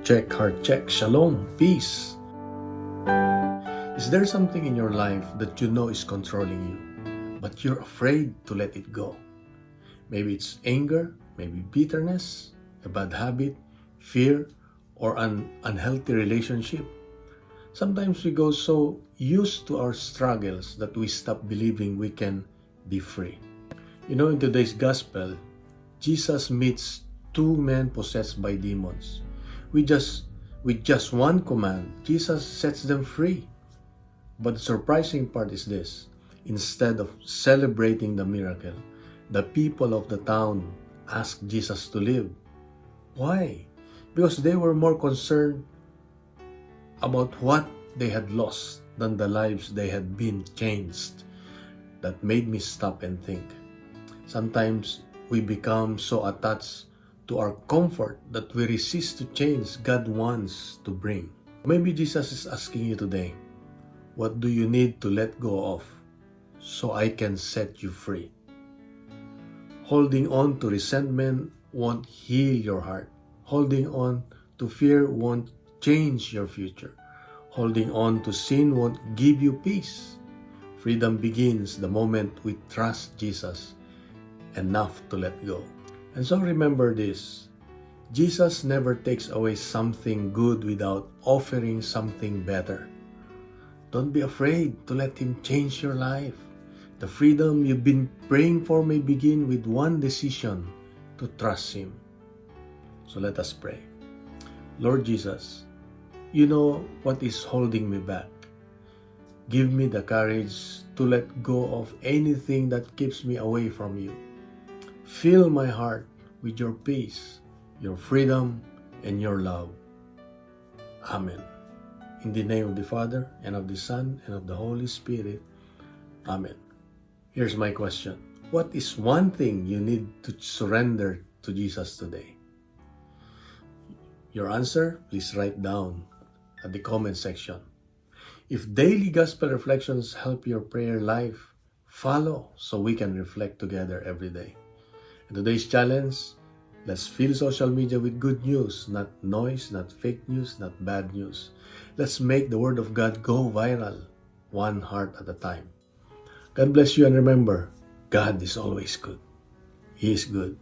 check, heart check. Shalom, peace. Is there something in your life that you know is controlling you, but you're afraid to let it go? Maybe it's anger, maybe bitterness, a bad habit, fear, or an unhealthy relationship. Sometimes we go so used to our struggles that we stop believing we can be free. You know, in today's gospel, Jesus meets two men possessed by demons. With just one command, Jesus sets them free. But the surprising part is this: instead of celebrating the miracle, the people of the town asked Jesus to leave. Why? Because they were more concerned about what they had lost than the lives they had been changed. That made me stop and think. Sometimes we become so attached to our comfort that we resist to change God wants to bring. Maybe Jesus is asking you today, what do you need to let go of so I can set you free? Holding on to resentment won't heal your heart. Holding on to fear won't change your future. Holding on to sin won't give you peace. Freedom begins the moment we trust Jesus enough to let go. And so remember this: Jesus never takes away something good without offering something better. Don't be afraid to let Him change your life. The freedom you've been praying for may begin with one decision to trust Him. So let us pray. Lord Jesus, you know what is holding me back. Give me the courage to let go of anything that keeps me away from you. Fill my heart with your peace, your freedom, and your love. Amen. In the name of the Father, and of the Son, and of the Holy Spirit. Amen. Here's my question. What is one thing you need to surrender to Jesus today? Your answer, please write down at the comment section. If daily gospel reflections help your prayer life, follow so we can reflect together every day. In today's challenge, let's fill social media with good news, not noise, not fake news, not bad news. Let's make the Word of God go viral, one heart at a time. God bless you, and remember, God is always good. He is good.